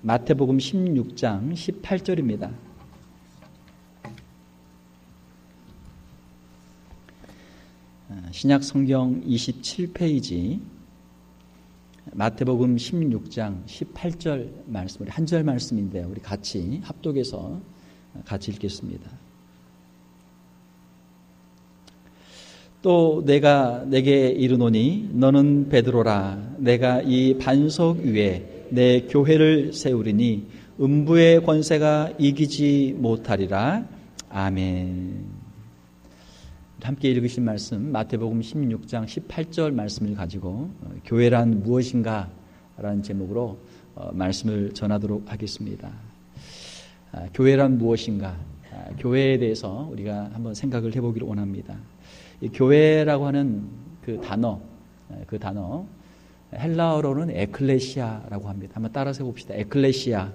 마태복음 16장 18절입니다. 신약 성경 27페이지 마태복음 16장 18절 말씀, 우리 한 절 말씀인데요. 우리 같이 합독해서 같이 읽겠습니다. 또 내가 내게 이르노니 너는 베드로라. 내가 이 반석 위에 내 교회를 세우리니 음부의 권세가 이기지 못하리라. 아멘. 함께 읽으신 말씀 마태복음 16장 18절 말씀을 가지고 교회란 무엇인가 라는 제목으로 말씀을 전하도록 하겠습니다. 교회란 무엇인가, 교회에 대해서 우리가 한번 생각을 해보기를 원합니다. 이 교회라고 하는 그 단어 헬라어로는 에클레시아라고 합니다. 한번 따라서 해봅시다. 에클레시아.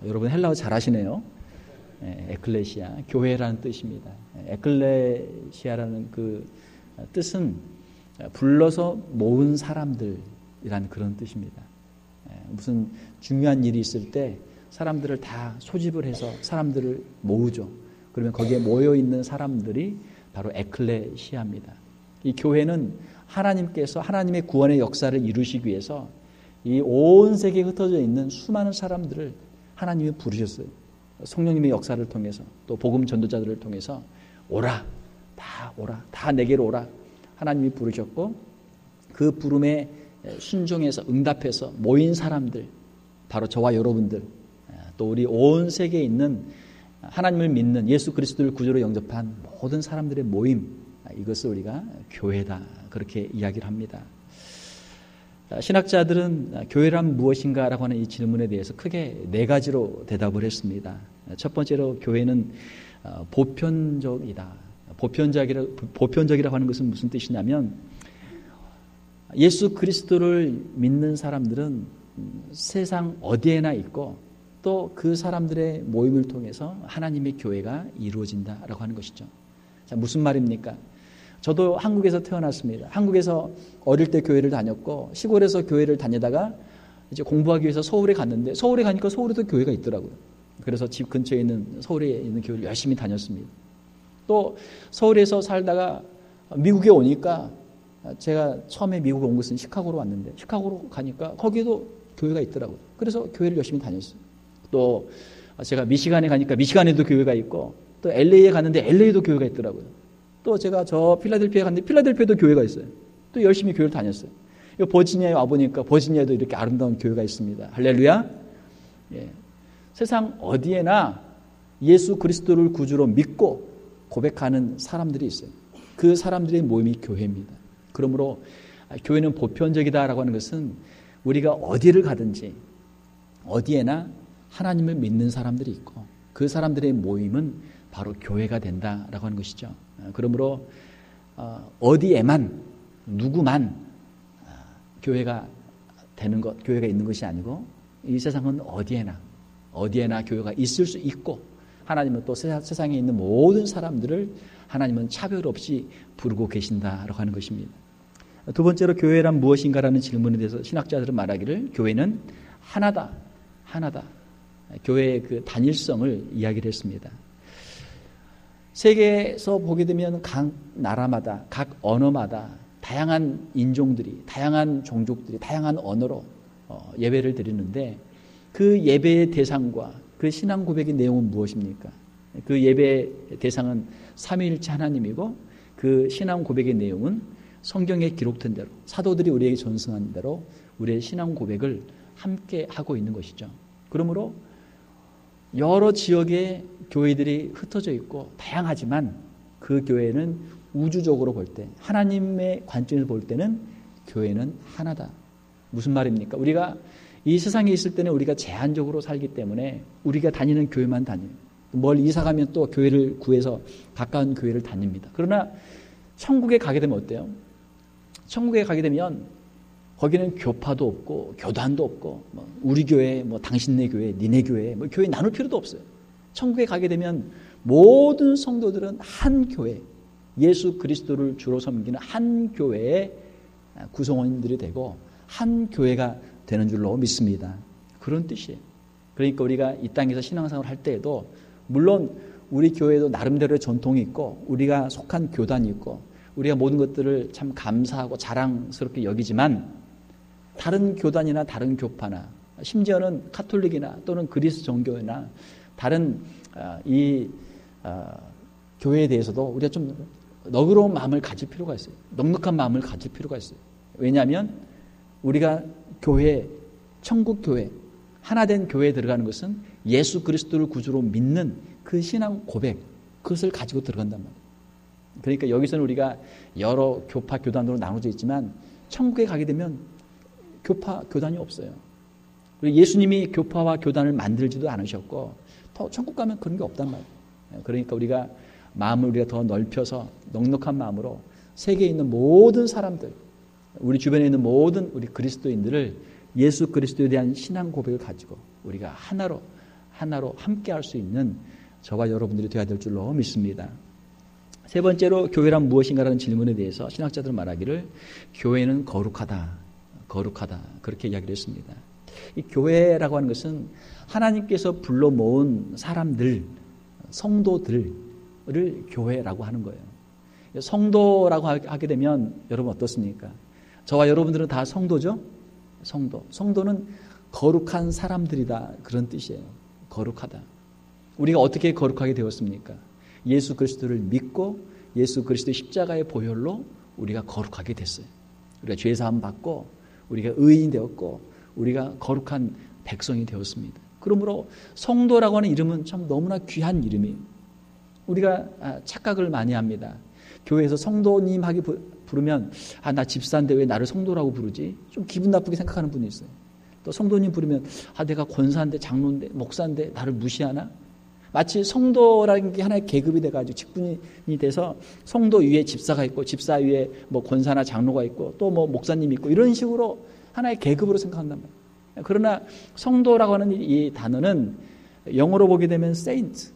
여러분 헬라어 잘하시네요. 에클레시아, 교회라는 뜻입니다. 에클레시아라는 그 뜻은 불러서 모은 사람들이라는 그런 뜻입니다. 무슨 중요한 일이 있을 때 사람들을 다 소집을 해서 사람들을 모으죠. 그러면 거기에 모여 있는 사람들이 바로 에클레시아입니다. 이 교회는 하나님께서 하나님의 구원의 역사를 이루시기 위해서 이 온 세계에 흩어져 있는 수많은 사람들을 하나님이 부르셨어요. 성령님의 역사를 통해서 또 복음 전도자들을 통해서 오라, 다 내게로 오라. 하나님이 부르셨고 그 부름에 순종해서 응답해서 모인 사람들, 바로 저와 여러분들, 또 우리 온 세계에 있는 하나님을 믿는 예수 그리스도를 구주로 영접한 모든 사람들의 모임, 이것을 우리가 교회다 그렇게 이야기를 합니다. 신학자들은 교회란 무엇인가 라고 하는 이 질문에 대해서 크게 네 가지로 대답을 했습니다. 첫 번째로 교회는 보편적이다. 보편적이라고 하는 것은 무슨 뜻이냐면 예수 그리스도를 믿는 사람들은 세상 어디에나 있고 또 그 사람들의 모임을 통해서 하나님의 교회가 이루어진다라고 하는 것이죠. 자, 무슨 말입니까? 저도 한국에서 태어났습니다. 한국에서 어릴 때 교회를 다녔고 시골에서 교회를 다니다가 이제 공부하기 위해서 서울에 갔는데 서울에 가니까 서울에도 교회가 있더라고요. 그래서 집 근처에 있는 서울에 있는 교회를 열심히 다녔습니다. 또 서울에서 살다가 미국에 오니까 제가 처음에 미국에 온 것은 시카고로 왔는데 시카고로 가니까 거기에도 교회가 있더라고요. 그래서 교회를 열심히 다녔어요. 또 제가 미시간에 가니까 미시간에도 교회가 있고 또 LA에 갔는데 LA에도 교회가 있더라고요. 또 제가 저 필라델피아에 갔는데 필라델피아에도 교회가 있어요. 또 열심히 교회를 다녔어요. 버지니아에 와보니까 버지니아에도 이렇게 아름다운 교회가 있습니다. 할렐루야. 예. 세상 어디에나 예수 그리스도를 구주로 믿고 고백하는 사람들이 있어요. 그 사람들의 모임이 교회입니다. 그러므로 교회는 보편적이다라고 하는 것은 우리가 어디를 가든지 어디에나 하나님을 믿는 사람들이 있고 그 사람들의 모임은 바로 교회가 된다라고 하는 것이죠. 그러므로 어디에만 누구만 교회가 되는 것, 교회가 있는 것이 아니고 이 세상은 어디에나 교회가 있을 수 있고 하나님은 또 세상에 있는 모든 사람들을 하나님은 차별 없이 부르고 계신다라고 하는 것입니다. 두 번째로 교회란 무엇인가라는 질문에 대해서 신학자들은 말하기를 교회는 하나다. 교회의 그 단일성을 이야기를 했습니다. 세계에서 보게 되면 각 나라마다, 각 언어마다 다양한 인종들이, 다양한 종족들이, 다양한 언어로 예배를 드리는데 그 예배의 대상과 그 신앙 고백의 내용은 무엇입니까? 그 예배의 대상은 삼위일체 하나님이고 그 신앙 고백의 내용은 성경에 기록된 대로 사도들이 우리에게 전승한 대로 우리의 신앙 고백을 함께 하고 있는 것이죠. 그러므로 여러 지역의 교회들이 흩어져 있고 다양하지만 그 교회는 우주적으로 볼 때 하나님의 관점에서 볼 때는 교회는 하나다. 무슨 말입니까? 우리가 이 세상에 있을 때는 우리가 제한적으로 살기 때문에 우리가 다니는 교회만 다녀요. 멀리 이사 가면 또 교회를 구해서 가까운 교회를 다닙니다. 그러나 천국에 가게 되면 어때요? 천국에 가게 되면 거기는 교파도 없고 교단도 없고 우리 교회, 당신네 교회, 니네 교회, 교회 나눌 필요도 없어요. 천국에 가게 되면 모든 성도들은 한 교회, 예수 그리스도를 주로 섬기는 한 교회의 구성원들이 되고 한 교회가 되는 줄로 믿습니다. 그런 뜻이에요. 그러니까 우리가 이 땅에서 신앙생활을 할 때에도 물론 우리 교회도 나름대로의 전통이 있고 우리가 속한 교단이 있고 우리가 모든 것들을 참 감사하고 자랑스럽게 여기지만 다른 교단이나 다른 교파나 심지어는 카톨릭이나 또는 그리스 정교회나 다른 교회에 대해서도 우리가 좀 너그러운 마음을 가질 필요가 있어요. 넉넉한 마음을 가질 필요가 있어요. 왜냐하면 우리가 교회, 천국 교회, 하나된 교회에 들어가는 것은 예수 그리스도를 구주로 믿는 그 신앙 고백, 그것을 가지고 들어간단 말이에요. 그러니까 여기서는 우리가 여러 교파, 교단으로 나눠져 있지만 천국에 가게 되면 교파, 교단이 없어요. 그리고 예수님이 교파와 교단을 만들지도 않으셨고 더 천국 가면 그런 게 없단 말이에요. 그러니까 우리가 마음을 우리가 더 넓혀서 넉넉한 마음으로 세계에 있는 모든 사람들, 우리 주변에 있는 모든 우리 그리스도인들을 예수 그리스도에 대한 신앙 고백을 가지고 우리가 하나로 함께 할 수 있는 저와 여러분들이 되어야 될 줄로 믿습니다. 세 번째로 교회란 무엇인가라는 질문에 대해서 신학자들은 말하기를 교회는 거룩하다 그렇게 이야기를 했습니다. 이 교회라고 하는 것은 하나님께서 불러 모은 사람들, 성도들을 교회라고 하는 거예요. 성도라고 하게 되면 여러분 어떻습니까? 저와 여러분들은 다 성도죠? 성도는 거룩한 사람들이다 그런 뜻이에요. 거룩하다. 우리가 어떻게 거룩하게 되었습니까? 예수 그리스도를 믿고 예수 그리스도의 십자가의 보혈로 우리가 거룩하게 됐어요. 우리가 죄사함 받고 우리가 의인 되었고 우리가 거룩한 백성이 되었습니다. 그러므로 성도라고 하는 이름은 참 너무나 귀한 이름이에요. 우리가 착각을 많이 합니다. 교회에서 성도님 하기 부르면 나 집사인데 왜 나를 성도라고 부르지? 좀 기분 나쁘게 생각하는 분이 있어요. 또 성도님 부르면 내가 권사인데 장로인데 목사인데 나를 무시하나? 마치 성도라는 게 하나의 계급이 돼가지고 직분이 돼서 성도 위에 집사가 있고 집사 위에 뭐 권사나 장로가 있고 또 뭐 목사님이 있고 이런 식으로 하나의 계급으로 생각한단 말이에요. 그러나 성도라고 하는 이 단어는 영어로 보게 되면 saint.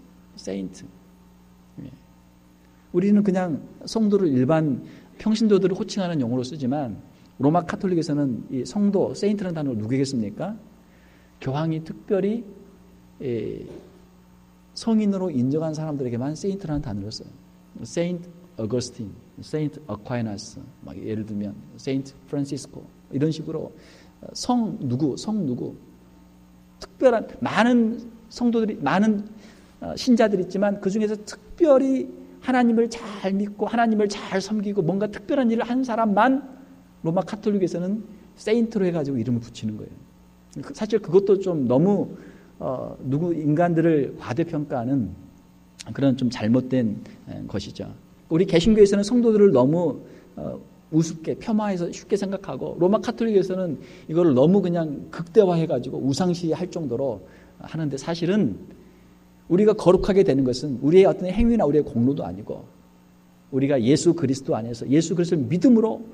우리는 그냥 성도를 일반 평신도들을 호칭하는 용어로 쓰지만 로마 카톨릭에서는 이 성도, 세인트라는 단어를 누구에게 씁니까? 교황이 특별히 성인으로 인정한 사람들에게만 세인트라는 단어를 써요. 세인트 어거스틴, 세인트 어콰이나스, 막 예를 들면 세인트 프란시스코 이런 식으로 성 누구 특별한 많은 성도들이 많은 신자들이 있지만 그 중에서 특별히 하나님을 잘 믿고 하나님을 잘 섬기고 뭔가 특별한 일을 한 사람만 로마 카톨릭에서는 세인트로 해가지고 이름을 붙이는 거예요. 사실 그것도 좀 너무 인간들을 과대평가하는 그런 좀 잘못된 것이죠. 우리 개신교에서는 성도들을 너무 우습게 폄하해서 쉽게 생각하고 로마 카톨릭에서는 이걸 너무 그냥 극대화해가지고 우상시할 정도로 하는데 사실은 우리가 거룩하게 되는 것은 우리의 어떤 행위나 우리의 공로도 아니고 우리가 예수 그리스도 안에서 예수 그리스도를 믿음으로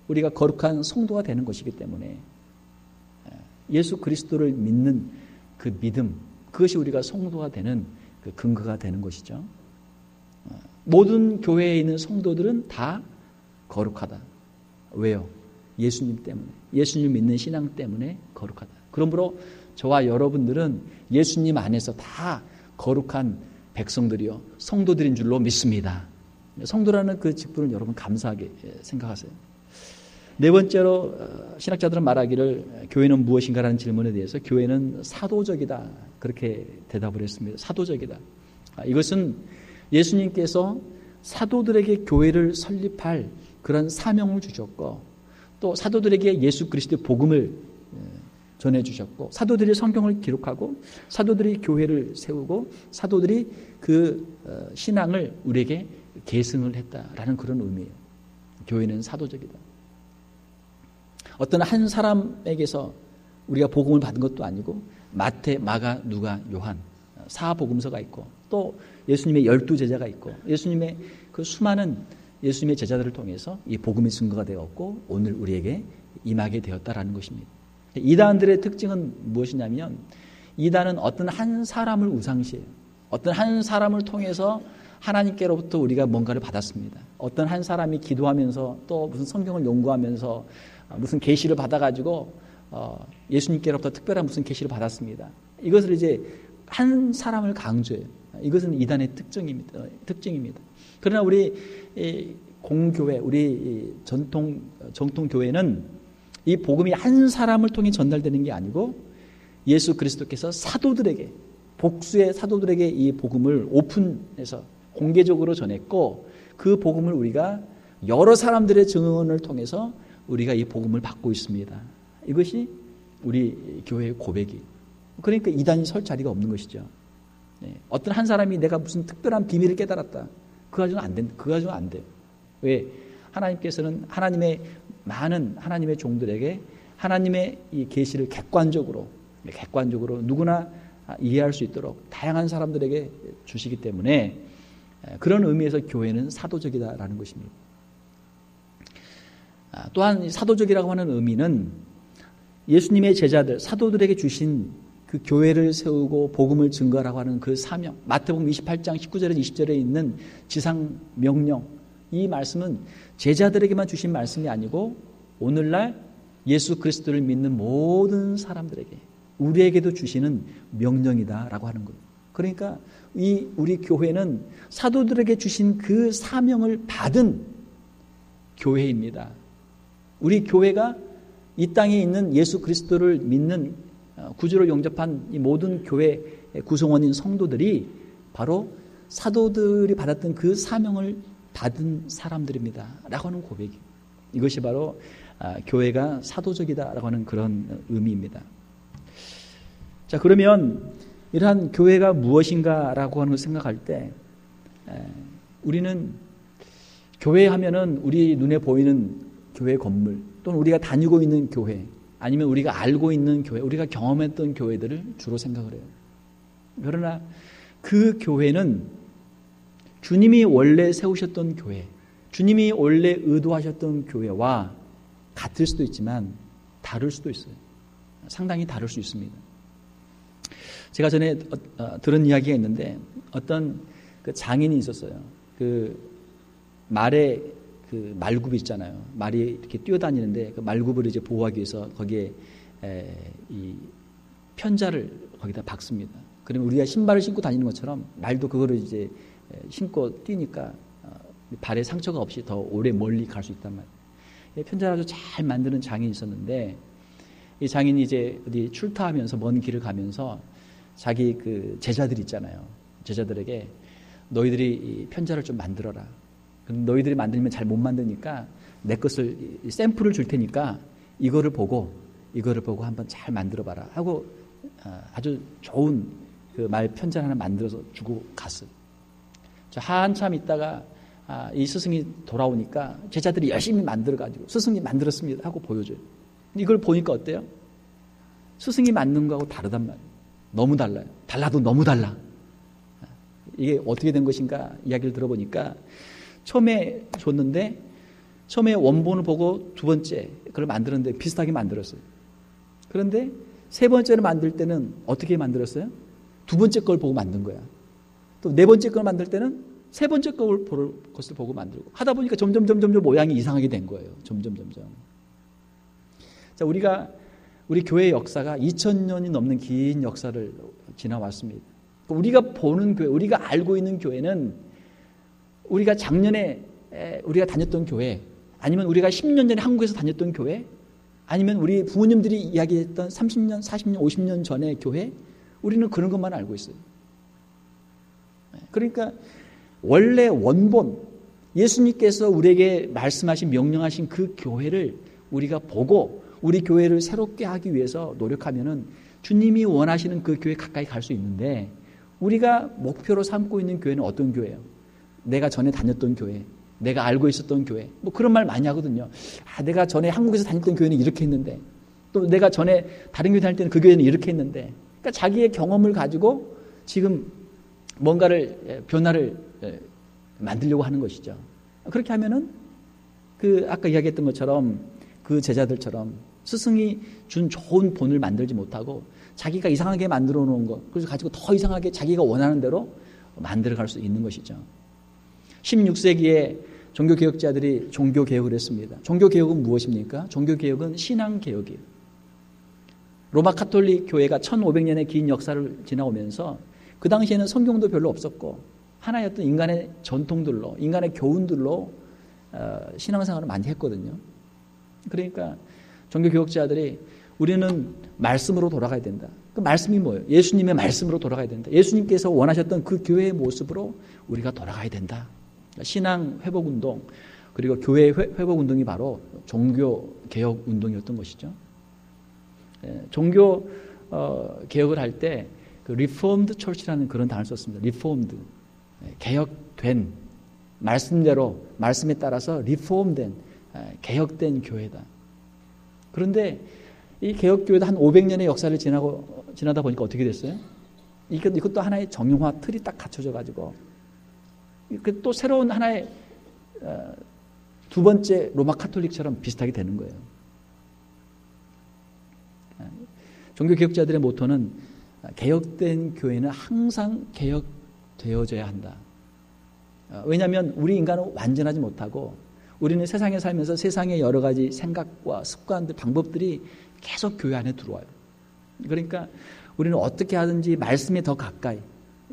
우리가 거룩한 성도가 되는 것이기 때문에 예수 그리스도를 믿는 그 믿음, 그것이 우리가 성도가 되는 그 근거가 되는 것이죠. 모든 교회에 있는 성도들은 다 거룩하다. 왜요? 예수님 때문에. 예수님 믿는 신앙 때문에 거룩하다. 그러므로 저와 여러분들은 예수님 안에서 다 거룩한 백성들이요 성도들인 줄로 믿습니다. 성도라는 그 직분을 여러분 감사하게 생각하세요. 네 번째로 신학자들은 말하기를 교회는 무엇인가라는 질문에 대해서 교회는 사도적이다 그렇게 대답을 했습니다. 사도적이다. 이것은 예수님께서 사도들에게 교회를 설립할 그런 사명을 주셨고 또 사도들에게 예수 그리스도의 복음을 전해주셨고 사도들이 성경을 기록하고 사도들이 교회를 세우고 사도들이 그 신앙을 우리에게 계승을 했다라는 그런 의미예요. 교회는 사도적이다. 어떤 한 사람에게서 우리가 복음을 받은 것도 아니고 마태, 마가, 누가, 요한 사복음서가 있고 또 예수님의 12제자가 있고 예수님의 그 수많은 예수님의 제자들을 통해서 이 복음의 증거가 되었고 오늘 우리에게 임하게 되었다라는 것입니다. 이단들의 특징은 무엇이냐면 이단은 어떤 한 사람을 우상시해요. 어떤 한 사람을 통해서 하나님께로부터 우리가 뭔가를 받았습니다. 어떤 한 사람이 기도하면서 또 무슨 성경을 연구하면서 무슨 계시를 받아가지고 예수님께로부터 특별한 무슨 계시를 받았습니다. 이것을 이제 한 사람을 강조해요. 이것은 이단의 특징입니다. 그러나 우리 공교회, 우리 정통 교회는 이 복음이 한 사람을 통해 전달되는 게 아니고 예수 그리스도께서 사도들에게, 복수의 사도들에게 이 복음을 오픈해서 공개적으로 전했고, 그 복음을 우리가 여러 사람들의 증언을 통해서 우리가 이 복음을 받고 있습니다. 이것이 우리 교회의 고백이. 그러니까 이단이 설 자리가 없는 것이죠. 어떤 한 사람이 내가 무슨 특별한 비밀을 깨달았다, 그 가지고는 안 된다. 그 가지고는 안 돼요. 왜? 하나님께서는 하나님의 많은 하나님의 종들에게 하나님의 이 계시를 객관적으로 누구나 이해할 수 있도록 다양한 사람들에게 주시기 때문에, 그런 의미에서 교회는 사도적이다라는 것입니다. 또한 사도적이라고 하는 의미는 예수님의 제자들, 사도들에게 주신 그 교회를 세우고 복음을 증거하라고 하는 그 사명, 마태복음 28장 19절에서 20절에 있는 지상 명령, 이 말씀은 제자들에게만 주신 말씀이 아니고 오늘날 예수 그리스도를 믿는 모든 사람들에게, 우리에게도 주시는 명령이다라고 하는 거예요. 그러니까 우리 교회는 사도들에게 주신 그 사명을 받은 교회입니다. 우리 교회가 이 땅에 있는 예수 그리스도를 믿는 구주로 영접한 이 모든 교회 구성원인 성도들이 바로 사도들이 받았던 그 사명을 받은 사람들입니다 라고 하는 고백이, 이것이 바로 교회가 사도적이다라고 하는 그런 의미입니다. 자, 그러면 이러한 교회가 무엇인가라고 하는 걸 생각할 때, 우리는 교회 하면은 우리 눈에 보이는 교회 건물, 또는 우리가 다니고 있는 교회, 아니면 우리가 알고 있는 교회, 우리가 경험했던 교회들을 주로 생각을 해요. 그러나 그 교회는 주님이 원래 세우셨던 교회, 주님이 원래 의도하셨던 교회와 같을 수도 있지만 다를 수도 있어요. 상당히 다를 수 있습니다. 제가 전에 들은 이야기가 있는데, 어떤 그 장인이 있었어요. 그 말에 그 말굽이 있잖아요. 말이 이렇게 뛰어다니는데 그 말굽을 이제 보호하기 위해서 거기에 이 편자를 거기다 박습니다. 그러면 우리가 신발을 신고 다니는 것처럼 말도 그거를 이제 신고 뛰니까 발에 상처가 없이 더 오래 멀리 갈 수 있단 말이에요. 편자를 아주 잘 만드는 장인이 있었는데, 이 장인이 이제 어디 출타하면서 먼 길을 가면서 자기 그 제자들 있잖아요. 제자들에게 너희들이 이 편자를 좀 만들어라. 그럼 너희들이 만들면 잘 못 만드니까 내 것을 샘플을 줄 테니까 이거를 보고 한번 잘 만들어봐라 하고 아주 좋은 그 말 편지 하나 만들어서 주고 갔어요. 한참 있다가 이 스승이 돌아오니까 제자들이 열심히 만들어가지고 스승이 만들었습니다 하고 보여줘요. 이걸 보니까 어때요? 스승이 만든 거하고 다르단 말이에요. 너무 달라요. 달라도 너무 달라. 이게 어떻게 된 것인가 이야기를 들어보니까, 처음에 줬는데 처음에 원본을 보고 두 번째 그걸 만들었는데 비슷하게 만들었어요. 그런데 세 번째를 만들 때는 어떻게 만들었어요? 두 번째 걸 보고 만든 거야. 또 네 번째 걸 만들 때는 세 번째 것을 보고 만들고 하다 보니까 점점 모양이 이상하게 된 거예요. 점점. 자, 우리 교회의 역사가 2000년이 넘는 긴 역사를 지나왔습니다. 우리가 보는 교회, 우리가 알고 있는 교회는 우리가 작년에 우리가 다녔던 교회, 아니면 우리가 10년 전에 한국에서 다녔던 교회, 아니면 우리 부모님들이 이야기했던 30년, 40년, 50년 전의 교회, 우리는 그런 것만 알고 있어요. 그러니까 원래 원본, 예수님께서 우리에게 말씀하신, 명령하신 그 교회를 우리가 보고 우리 교회를 새롭게 하기 위해서 노력하면은 주님이 원하시는 그 교회 가까이 갈 수 있는데, 우리가 목표로 삼고 있는 교회는 어떤 교회예요? 내가 전에 다녔던 교회, 내가 알고 있었던 교회, 뭐 그런 말 많이 하거든요. 내가 전에 한국에서 다녔던 교회는 이렇게 했는데, 또 내가 전에 다른 교회 다닐 때는 그 교회는 이렇게 했는데, 그러니까 자기의 경험을 가지고 지금 뭔가를 변화를 만들려고 하는 것이죠. 그렇게 하면은 그 아까 이야기했던 것처럼 그 제자들처럼 스승이 준 좋은 본을 만들지 못하고 자기가 이상하게 만들어 놓은 것, 그래서 가지고 더 이상하게 자기가 원하는 대로 만들어 갈 수 있는 것이죠. 16세기에 종교개혁자들이 종교개혁을 했습니다. 종교개혁은 무엇입니까? 종교개혁은 신앙개혁이에요. 로마 가톨릭 교회가 1500년의 긴 역사를 지나오면서 그 당시에는 성경도 별로 없었고 하나의 어떤 인간의 전통들로, 인간의 교훈들로 신앙생활을 많이 했거든요. 그러니까 종교개혁자들이 우리는 말씀으로 돌아가야 된다. 그 말씀이 뭐예요? 예수님의 말씀으로 돌아가야 된다. 예수님께서 원하셨던 그 교회의 모습으로 우리가 돌아가야 된다. 신앙 회복운동, 그리고 교회 회복운동이 바로 종교개혁운동이었던 것이죠. 종교 개혁을 할 때 그 리포엄드 처치라는 그런 단어를 썼습니다. 리포엄드, 개혁된, 말씀대로, 말씀에 따라서 리포엄된, 개혁된 교회다. 그런데 이 개혁교회도 한 500년의 역사를 지나다 보니까 어떻게 됐어요? 이것도 하나의 정형화 틀이 딱 갖춰져 가지고 또 새로운 하나의 두 번째 로마 카톨릭처럼 비슷하게 되는 거예요. 종교개혁자들의 모토는 개혁된 교회는 항상 개혁되어져야 한다. 왜냐하면 우리 인간은 완전하지 못하고 우리는 세상에 살면서 세상의 여러 가지 생각과 습관들, 방법들이 계속 교회 안에 들어와요. 그러니까 우리는 어떻게 하든지 말씀에 더 가까이,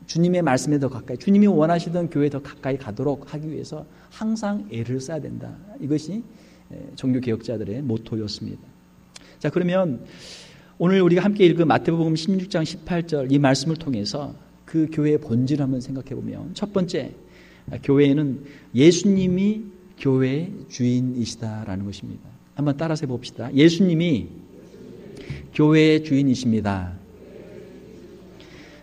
주님의 말씀에 더 가까이, 주님이 원하시던 교회에 더 가까이 가도록 하기 위해서 항상 애를 써야 된다. 이것이 종교개혁자들의 모토였습니다. 자, 그러면 오늘 우리가 함께 읽은 마태복음 16장 18절 이 말씀을 통해서 그 교회의 본질을 한번 생각해 보면, 첫 번째, 교회에는 예수님이 교회의 주인이시다라는 것입니다. 한번 따라서 해봅시다. 예수님이 교회의 주인이십니다.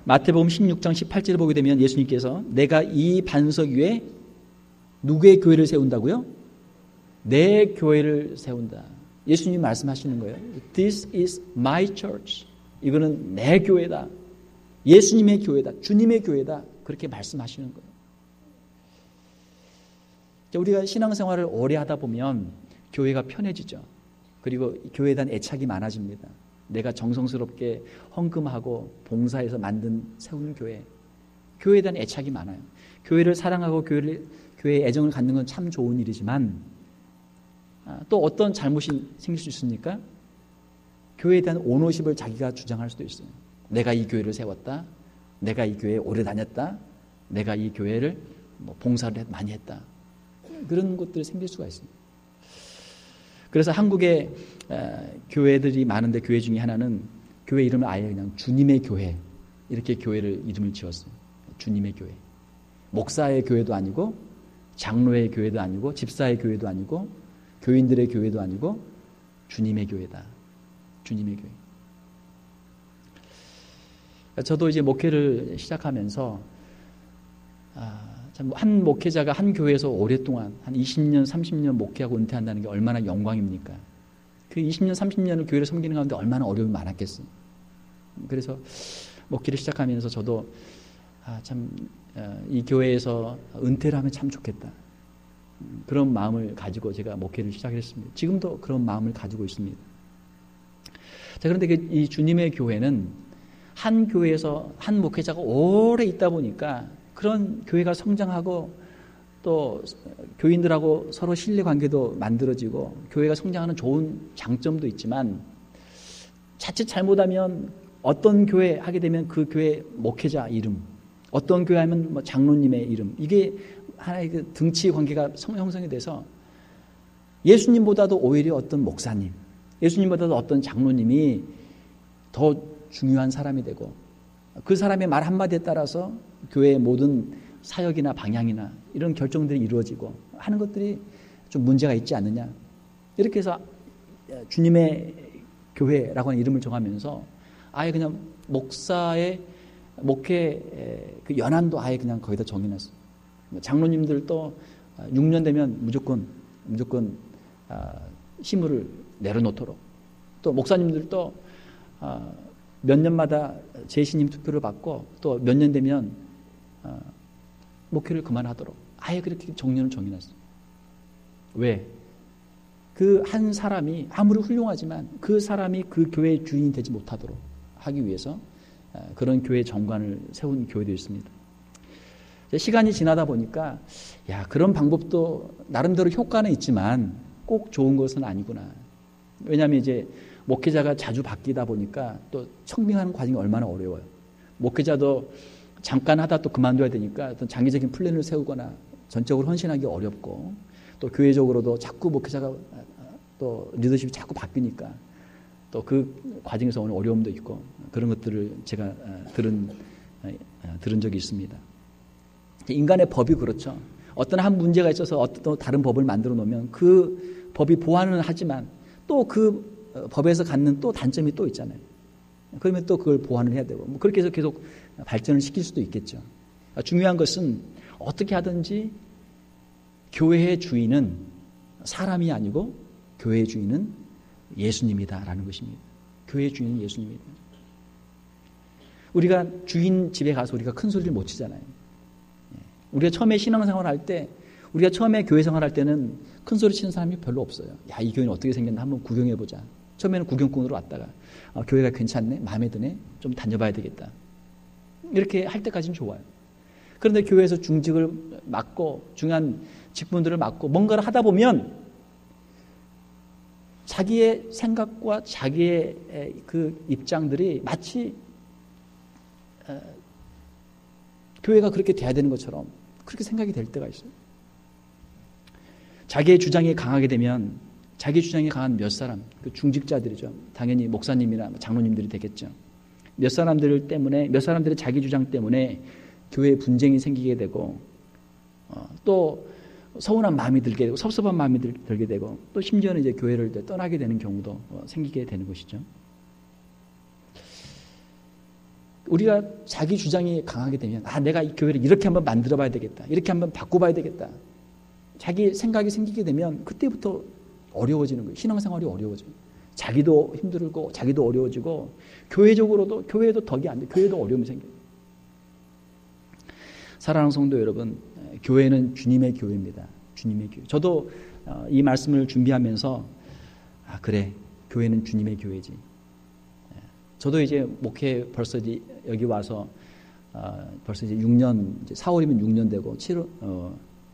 마태복음 16장 18절을 보게 되면 예수님께서 내가 이 반석 위에 누구의 교회를 세운다고요? 내 교회를 세운다. 예수님이 말씀하시는 거예요. This is my church. 이거는 내 교회다. 예수님의 교회다. 주님의 교회다. 그렇게 말씀하시는 거예요. 우리가 신앙생활을 오래 하다 보면 교회가 편해지죠. 그리고 교회에 대한 애착이 많아집니다. 내가 정성스럽게 헌금하고 봉사해서 세운 교회. 교회에 대한 애착이 많아요. 교회를 사랑하고 교회에 애정을 갖는 건 참 좋은 일이지만 또 어떤 잘못이 생길 수 있습니까? 교회에 대한 오너십을 자기가 주장할 수도 있어요. 내가 이 교회를 세웠다. 내가 이 교회에 오래 다녔다. 내가 이 교회를 봉사를 많이 했다. 그런 것들이 생길 수가 있습니다. 그래서 한국에 교회들이 많은데 교회 중에 하나는 교회 이름을 아예 그냥 주님의 교회 이렇게 교회를 이름을 지었어요. 주님의 교회. 목사의 교회도 아니고 장로의 교회도 아니고 집사의 교회도 아니고 교인들의 교회도 아니고 주님의 교회다. 주님의 교회. 저도 이제 목회를 시작하면서 참 한 목회자가 한 교회에서 오랫동안 한 20년, 30년 목회하고 은퇴한다는 게 얼마나 영광입니까? 그 20년, 30년을 교회를 섬기는 가운데 얼마나 어려움이 많았겠어요. 그래서 목회를 시작하면서 저도 이 교회에서 은퇴를 하면 참 좋겠다. 그런 마음을 가지고 제가 목회를 시작했습니다. 지금도 그런 마음을 가지고 있습니다. 자, 그런데 이 주님의 교회는 한 교회에서 한 목회자가 오래 있다 보니까 그런 교회가 성장하고 또 교인들하고 서로 신뢰관계도 만들어지고 교회가 성장하는 좋은 장점도 있지만 자칫 잘못하면 어떤 교회 하게 되면 그 교회 목회자 이름, 어떤 교회 하면 장로님의 이름, 이게 하나의 그 등치 관계가 형성이 돼서 예수님보다도 오히려 어떤 목사님, 예수님보다도 어떤 장로님이 더 중요한 사람이 되고 그 사람의 말 한마디에 따라서 교회의 모든 사역이나 방향이나 이런 결정들이 이루어지고 하는 것들이 좀 문제가 있지 않느냐. 이렇게 해서 주님의 교회라고 하는 이름을 정하면서 아예 그냥 목사의 목회 그 연한도 아예 그냥 거기다 정해놨어요. 장로님들도 6년 되면 무조건 시무를 내려놓도록, 또 목사님들도 몇 년마다 재신임 투표를 받고 또 몇 년 되면 목회를 그만하도록 아예 그렇게 정년을 정해놨어요. 왜? 그 한 사람이 아무리 훌륭하지만 그 사람이 그 교회의 주인이 되지 못하도록 하기 위해서 그런 교회 정관을 세운 교회도 있습니다. 시간이 지나다 보니까 그런 방법도 나름대로 효과는 있지만 꼭 좋은 것은 아니구나. 왜냐하면 이제 목회자가 자주 바뀌다 보니까 또 청빙하는 과정이 얼마나 어려워요. 목회자도 잠깐 하다 또 그만둬야 되니까 어떤 장기적인 플랜을 세우거나 전적으로 헌신하기 어렵고, 또 교회적으로도 자꾸 목회자가 또 리더십이 자꾸 바뀌니까 또 그 과정에서 오는 어려움도 있고, 그런 것들을 제가 들은 적이 있습니다. 인간의 법이 그렇죠. 어떤 한 문제가 있어서 어떤 다른 법을 만들어 놓으면 그 법이 보완은 하지만 또 그 법에서 갖는 또 단점이 또 있잖아요. 그러면 또 그걸 보완을 해야 되고, 그렇게 해서 계속 발전을 시킬 수도 있겠죠. 중요한 것은 어떻게 하든지 교회의 주인은 사람이 아니고 교회의 주인은 예수님이다라는 것입니다. 교회의 주인은 예수님이다. 우리가 주인 집에 가서 우리가 큰 소리를 못 치잖아요. 우리가 처음에 신앙생활 할 때, 우리가 처음에 교회 생활할 때는 큰 소리 치는 사람이 별로 없어요. 야, 이 교회는 어떻게 생겼나 한번 구경해보자. 처음에는 구경꾼으로 왔다가 교회가 괜찮네, 마음에 드네, 좀 다녀봐야 되겠다. 이렇게 할 때까지는 좋아요. 그런데 교회에서 중직을 맡고 중요한 직분들을 맡고 뭔가를 하다 보면 자기의 생각과 자기의 그 입장들이 마치 교회가 그렇게 돼야 되는 것처럼 그렇게 생각이 될 때가 있어요. 자기의 주장이 강하게 되면 자기 주장이 강한 몇 사람, 그 중직자들이죠. 당연히 목사님이나 장로님들이 되겠죠. 몇 사람들의 자기 주장 때문에 교회에 분쟁이 생기게 되고, 또 서운한 마음이 들게 되고, 섭섭한 마음이 들게 되고, 또 심지어는 이제 교회를 이제 떠나게 되는 경우도 생기게 되는 것이죠. 우리가 자기 주장이 강하게 되면, 내가 이 교회를 이렇게 한번 만들어 봐야 되겠다, 이렇게 한번 바꿔봐야 되겠다, 자기 생각이 생기게 되면 그때부터 어려워지는 거예요. 신앙생활이 어려워져요. 자기도 힘들고 자기도 어려워지고, 교회도 덕이 안 돼. 교회도 어려움이 생겨요. 사랑하는 성도 여러분, 교회는 주님의 교회입니다. 주님의 교회. 저도 이 말씀을 준비하면서 그래, 교회는 주님의 교회지. 저도 이제 목회 벌써 이제 여기 와서 벌써 이제 6년, 이제 4월이면 6년 되고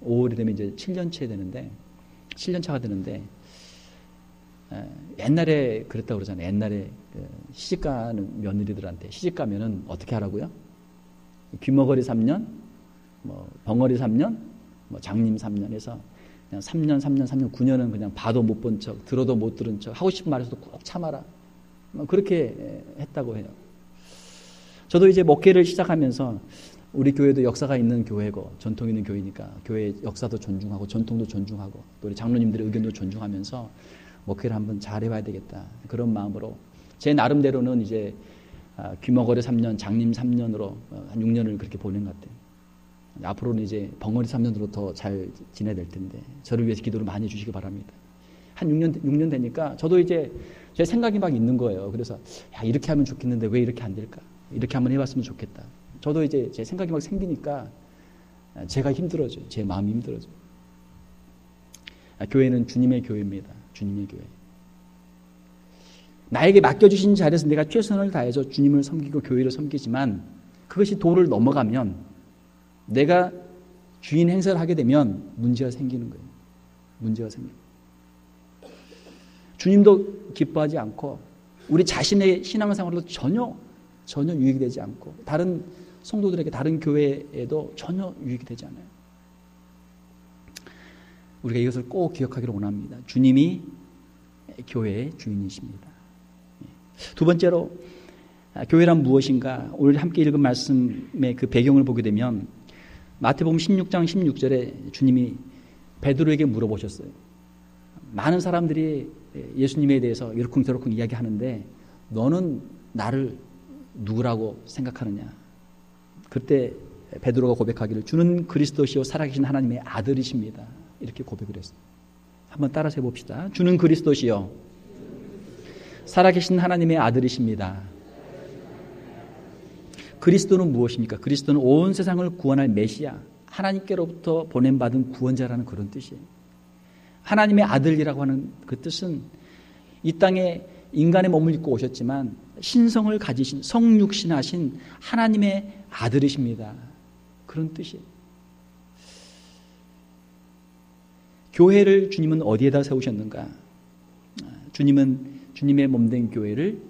5월이 되면 이제 7년째 되는데, 7년차가 되는데, 옛날에 그랬다고 그러잖아요. 옛날에 시집가는 며느리들한테 시집가면은 어떻게 하라고요? 귀머거리 3년, 뭐 벙어리 3년, 뭐 장님 3년 해서 그냥 3년, 9년은 그냥 봐도 못 본 척, 들어도 못 들은 척, 하고 싶은 말에서도 꼭 참아라. 그렇게 했다고 해요. 저도 이제 목회를 시작하면서 우리 교회도 역사가 있는 교회고 전통 있는 교회니까 교회의 역사도 존중하고 전통도 존중하고 또 우리 장로님들의 의견도 존중하면서 목회를 한번 잘 해봐야 되겠다, 그런 마음으로 제 나름대로는 이제 귀머거리 3년, 장님 3년으로 한 6년을 그렇게 보낸 것 같아요. 앞으로는 이제 벙어리 3년으로 더 잘 지내야 될 텐데 저를 위해서 기도를 많이 해주시기 바랍니다. 한 6년 되니까 저도 이제 제 생각이 막 있는 거예요. 그래서 이렇게 하면 좋겠는데 왜 이렇게 안 될까? 이렇게 한번 해봤으면 좋겠다. 저도 이제 제 생각이 막 생기니까 제가 힘들어져요. 제 마음이 힘들어져요. 교회는 주님의 교회입니다. 주님의 교회. 나에게 맡겨주신 자리에서 내가 최선을 다해서 주님을 섬기고 교회를 섬기지만 그것이 도를 넘어가면, 내가 주인 행세를 하게 되면 문제가 생기는 거예요. 문제가 생겨요. 주님도 기뻐하지 않고 우리 자신의 신앙생활도 전혀 유익이 되지 않고 다른 성도들에게, 다른 교회에도 전혀 유익이 되지 않아요. 우리가 이것을 꼭 기억하기를 원합니다. 주님이 교회의 주인이십니다. 두 번째로 교회란 무엇인가? 오늘 함께 읽은 말씀의 그 배경을 보게 되면 마태복음 16장 16절에 주님이 베드로에게 물어보셨어요. 많은 사람들이 예수님에 대해서 이러쿵저러쿵 이야기하는데 너는 나를 누구라고 생각하느냐? 그때 베드로가 고백하기를 주는 그리스도시요 살아계신 하나님의 아들이십니다. 이렇게 고백을 했어요. 한번 따라서 해봅시다. 주는 그리스도시요 살아계신 하나님의 아들이십니다. 그리스도는 무엇입니까? 그리스도는 온 세상을 구원할 메시아, 하나님께로부터 보냄받은 구원자라는 그런 뜻이에요. 하나님의 아들이라고 하는 그 뜻은 이 땅에 인간의 몸을 입고 오셨지만 신성을 가지신, 성육신하신 하나님의 아들이십니다. 그런 뜻이에요. 교회를 주님은 어디에다 세우셨는가? 주님은 주님의 몸된 교회를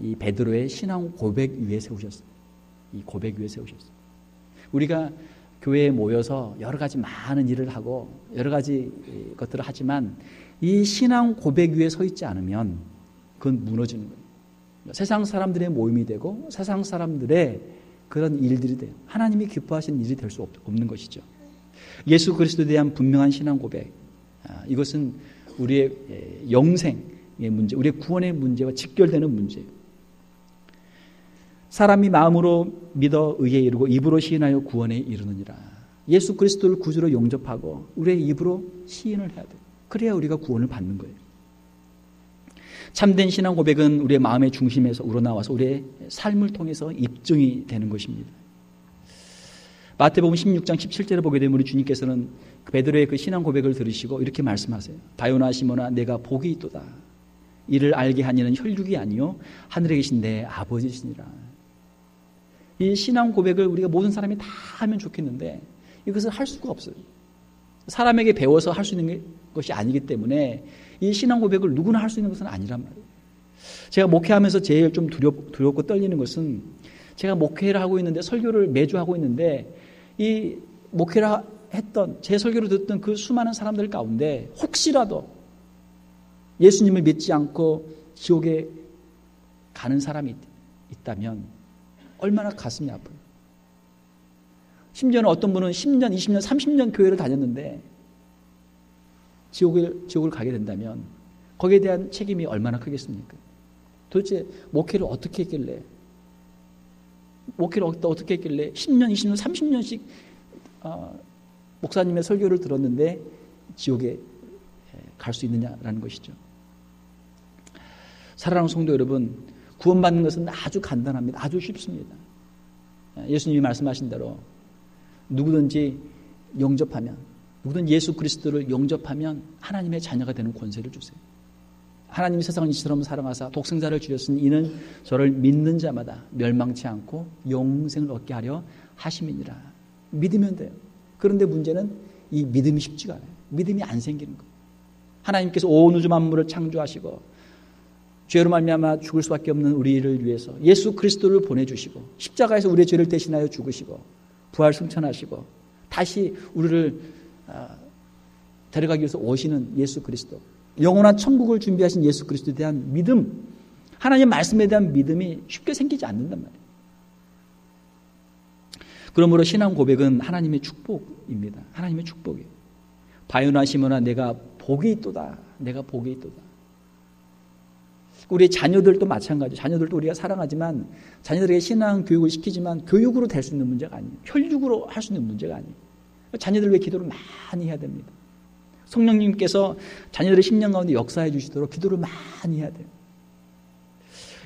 이 베드로의 신앙 고백 위에 세우셨어요. 이 고백 위에 세우셨어요. 우리가 교회에 모여서 여러 가지 많은 일을 하고 여러 가지 것들을 하지만 이 신앙 고백 위에 서 있지 않으면 그건 무너지는 거예요. 세상 사람들의 모임이 되고 세상 사람들의 그런 일들이 돼요. 하나님이 기뻐하시는 일이 될 수 없는 것이죠. 예수 그리스도에 대한 분명한 신앙 고백, 이것은 우리의 영생의 문제, 우리의 구원의 문제와 직결되는 문제예요. 사람이 마음으로 믿어 의에 이르고 입으로 시인하여 구원에 이르느니라. 예수 그리스도를 구주로 영접하고 우리의 입으로 시인을 해야 돼요. 그래야 우리가 구원을 받는 거예요. 참된 신앙 고백은 우리의 마음의 중심에서 우러나와서 우리의 삶을 통해서 입증이 되는 것입니다. 마태복음 16장 17절을 보게 되면 우리 주님께서는 베드로의 그 신앙 고백을 들으시고 이렇게 말씀하세요. 바요나 시몬아 내가 복이 있도다. 이를 알게 하니는 혈육이 아니요 하늘에 계신 내 아버지시니라. 이 신앙 고백을 우리가 모든 사람이 다 하면 좋겠는데 이것을 할 수가 없어요. 사람에게 배워서 할 수 있는 것이 아니기 때문에 이 신앙 고백을 누구나 할 수 있는 것은 아니란 말이에요. 제가 목회하면서 제일 좀 두렵고 떨리는 것은 제가 목회를 하고 있는데 설교를 매주 하고 있는데 이 목회를 했던 제 설교를 듣던 그 수많은 사람들 가운데 혹시라도 예수님을 믿지 않고 지옥에 가는 사람이 있다면 얼마나 가슴이 아파요. 심지어는 어떤 분은 10년, 20년, 30년 교회를 다녔는데 지옥을 가게 된다면 거기에 대한 책임이 얼마나 크겠습니까? 도대체 목회를 어떻게 했길래 10년, 20년, 30년씩 목사님의 설교를 들었는데 지옥에 갈 수 있느냐라는 것이죠. 사랑하는 성도 여러분, 구원받는 것은 아주 간단합니다. 아주 쉽습니다. 예수님이 말씀하신 대로 누구든지 예수 그리스도를 영접하면 하나님의 자녀가 되는 권세를 주세요. 하나님이 세상을 이처럼 사랑하사 독생자를 주셨으니 이는 저를 믿는 자마다 멸망치 않고 영생을 얻게 하려 하심이니라. 믿으면 돼요. 그런데 문제는 이 믿음이 쉽지가 않아요. 믿음이 안 생기는 거예요. 하나님께서 온 우주 만물을 창조하시고 죄로 말미암아 죽을 수밖에 없는 우리를 위해서 예수 그리스도를 보내주시고 십자가에서 우리의 죄를 대신하여 죽으시고 부활 승천하시고 다시 우리를 데려가기 위해서 오시는 예수 그리스도, 영원한 천국을 준비하신 예수 그리스도에 대한 믿음, 하나님의 말씀에 대한 믿음이 쉽게 생기지 않는단 말이에요. 그러므로 신앙 고백은 하나님의 축복입니다. 하나님의 축복이에요. 바요나 시몬아 내가 복이 있도다. 내가 복이 있도다. 우리 자녀들도 마찬가지예요. 자녀들도 우리가 사랑하지만 자녀들에게 신앙 교육을 시키지만 교육으로 될 수 있는 문제가 아니에요. 혈육으로 할 수 있는 문제가 아니에요. 자녀들 위해 기도를 많이 해야 됩니다. 성령님께서 자녀들의 심령 가운데 역사해 주시도록 기도를 많이 해야 돼요.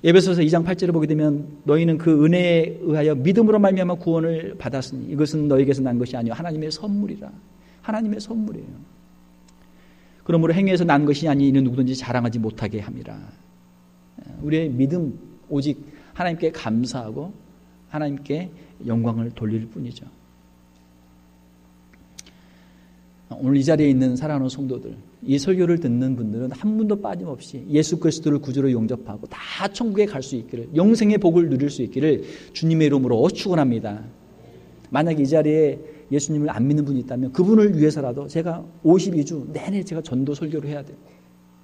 에베소서 2장 8절을 보게 되면 너희는 그 은혜에 의하여 믿음으로 말미암아 구원을 받았으니 이것은 너희에게서 난 것이 아니요 하나님의 선물이라. 하나님의 선물이에요. 그러므로 행위에서 난 것이 아니 이는 누구든지 자랑하지 못하게 함이라. 우리의 믿음 오직 하나님께 감사하고 하나님께 영광을 돌릴 뿐이죠. 오늘 이 자리에 있는 사랑하는 성도들, 이 설교를 듣는 분들은 한 분도 빠짐없이 예수 그리스도를 구주로 영접하고 다 천국에 갈 수 있기를, 영생의 복을 누릴 수 있기를 주님의 이름으로 축원합니다. 만약에 이 자리에 예수님을 안 믿는 분이 있다면 그분을 위해서라도 제가 52주 내내 제가 전도 설교를 해야 돼요.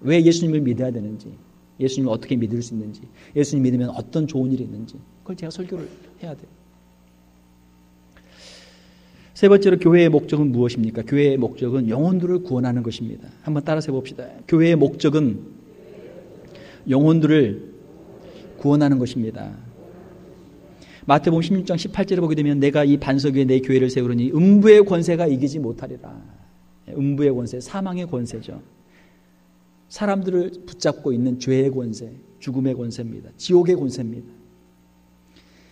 왜 예수님을 믿어야 되는지, 예수님을 어떻게 믿을 수 있는지, 예수님 믿으면 어떤 좋은 일이 있는지 그걸 제가 설교를 해야 돼요. 세 번째로 교회의 목적은 무엇입니까? 교회의 목적은 영혼들을 구원하는 것입니다. 한번 따라서 해봅시다. 교회의 목적은 영혼들을 구원하는 것입니다. 마태복음 16장 18절에 보게 되면 내가 이 반석 위에 내 교회를 세우려니 음부의 권세가 이기지 못하리라. 음부의 권세, 사망의 권세죠. 사람들을 붙잡고 있는 죄의 권세, 죽음의 권세입니다. 지옥의 권세입니다.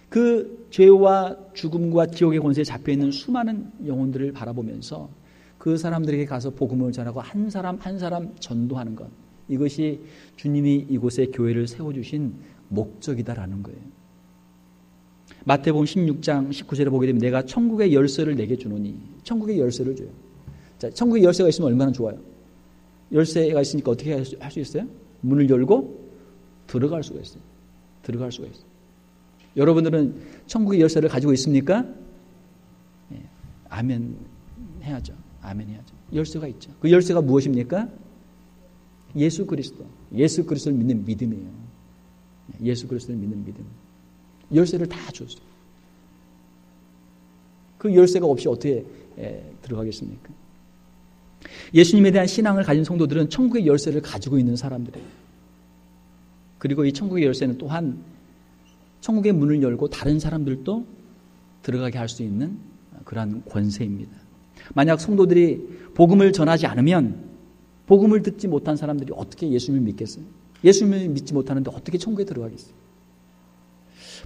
그 죄와 죽음과 지옥의 권세에 잡혀있는 수많은 영혼들을 바라보면서 그 사람들에게 가서 복음을 전하고 한 사람 한 사람 전도하는 것, 이것이 주님이 이곳에 교회를 세워주신 목적이다라는 거예요. 마태복음 16장 19절에 보게 되면 내가 천국의 열쇠를 내게 주노니, 천국의 열쇠를 줘요. 자, 천국의 열쇠가 있으면 얼마나 좋아요. 열쇠가 있으니까 어떻게 할 수 있어요? 문을 열고 들어갈 수가 있어요. 들어갈 수가 있어요. 여러분들은 천국의 열쇠를 가지고 있습니까? 예, 아멘 해야죠. 아멘 해야죠. 열쇠가 있죠. 그 열쇠가 무엇입니까? 예수 그리스도. 예수 그리스도를 믿는 믿음이에요. 예수 그리스도를 믿는 믿음. 열쇠를 다 줬어요. 그 열쇠가 없이 어떻게 들어가겠습니까? 예수님에 대한 신앙을 가진 성도들은 천국의 열쇠를 가지고 있는 사람들이에요. 그리고 이 천국의 열쇠는 또한 천국의 문을 열고 다른 사람들도 들어가게 할 수 있는 그러한 권세입니다. 만약 성도들이 복음을 전하지 않으면 복음을 듣지 못한 사람들이 어떻게 예수님을 믿겠어요? 예수님을 믿지 못하는데 어떻게 천국에 들어가겠어요?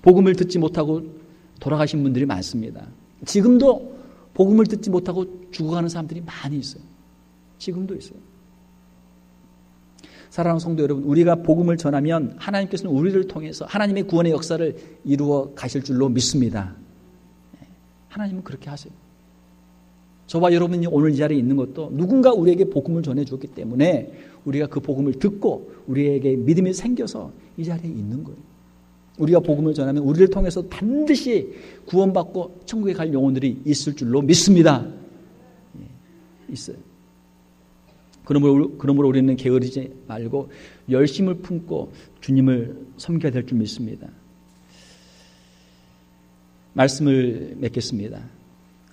복음을 듣지 못하고 돌아가신 분들이 많습니다. 지금도 복음을 듣지 못하고 죽어가는 사람들이 많이 있어요. 지금도 있어요. 사랑하는 성도 여러분, 우리가 복음을 전하면 하나님께서는 우리를 통해서 하나님의 구원의 역사를 이루어 가실 줄로 믿습니다. 하나님은 그렇게 하세요. 저와 여러분이 오늘 이 자리에 있는 것도 누군가 우리에게 복음을 전해주었기 때문에 우리가 그 복음을 듣고 우리에게 믿음이 생겨서 이 자리에 있는 거예요. 우리가 복음을 전하면 우리를 통해서 반드시 구원받고 천국에 갈 영혼들이 있을 줄로 믿습니다. 있어요. 그러므로 우리는 게으르지 말고 열심을 품고 주님을 섬겨야 될 줄 믿습니다. 말씀을 맺겠습니다.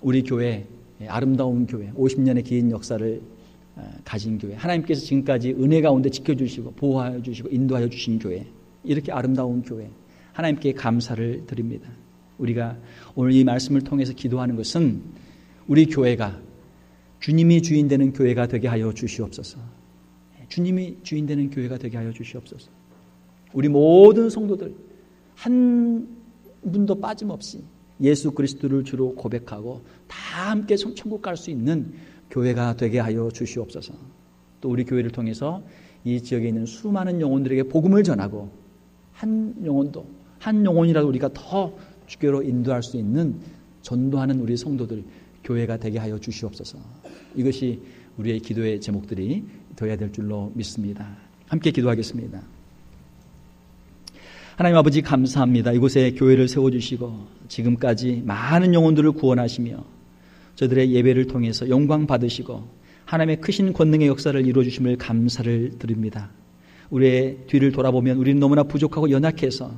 우리 교회, 아름다운 교회, 50년의 긴 역사를 가진 교회, 하나님께서 지금까지 은혜 가운데 지켜주시고 보호하여 주시고 인도하여 주신 교회, 이렇게 아름다운 교회, 하나님께 감사를 드립니다. 우리가 오늘 이 말씀을 통해서 기도하는 것은 우리 교회가 주님이 주인 되는 교회가 되게 하여 주시옵소서. 주님이 주인 되는 교회가 되게 하여 주시옵소서. 우리 모든 성도들 한 분도 빠짐없이 예수 그리스도를 주로 고백하고 다 함께 천국 갈 수 있는 교회가 되게 하여 주시옵소서. 또 우리 교회를 통해서 이 지역에 있는 수많은 영혼들에게 복음을 전하고 한 영혼이라도 우리가 더 주교로 인도할 수 있는 전도하는 우리 성도들 교회가 되게 하여 주시옵소서. 이것이 우리의 기도의 제목들이 되어야 될 줄로 믿습니다. 함께 기도하겠습니다. 하나님 아버지 감사합니다. 이곳에 교회를 세워주시고 지금까지 많은 영혼들을 구원하시며 저들의 예배를 통해서 영광 받으시고 하나님의 크신 권능의 역사를 이루어주심을 감사를 드립니다. 우리의 뒤를 돌아보면 우리는 너무나 부족하고 연약해서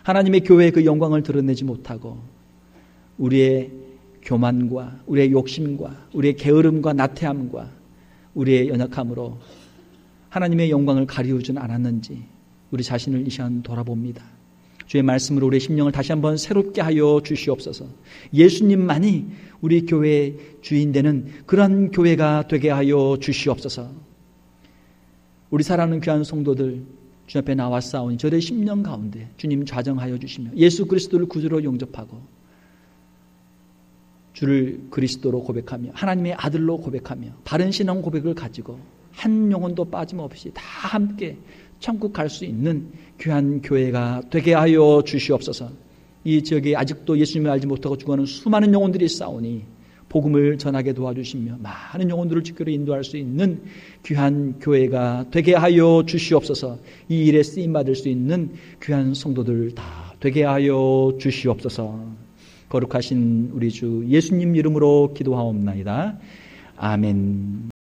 하나님의 교회의 그 영광을 드러내지 못하고 우리의 교만과 우리의 욕심과 우리의 게으름과 나태함과 우리의 연약함으로 하나님의 영광을 가리우진 않았는지 우리 자신을 이 시간 돌아봅니다. 주의 말씀으로 우리의 심령을 다시 한번 새롭게 하여 주시옵소서. 예수님만이 우리 교회의 주인 되는 그런 교회가 되게 하여 주시옵소서. 우리 사랑하는 귀한 성도들 주님 앞에 나왔사오니 저들의 심령 가운데 주님 좌정하여 주시며 예수 그리스도를 구주로 영접하고 주를 그리스도로 고백하며 하나님의 아들로 고백하며 바른 신앙 고백을 가지고 한 영혼도 빠짐없이 다 함께 천국 갈 수 있는 귀한 교회가 되게 하여 주시옵소서. 이 지역에 아직도 예수님을 알지 못하고 죽어가는 수많은 영혼들이 있사오니 복음을 전하게 도와주시며 많은 영혼들을 주교로 인도할 수 있는 귀한 교회가 되게 하여 주시옵소서. 이 일에 쓰임받을 수 있는 귀한 성도들 다 되게 하여 주시옵소서. 거룩하신 우리 주 예수님 이름으로 기도하옵나이다. 아멘.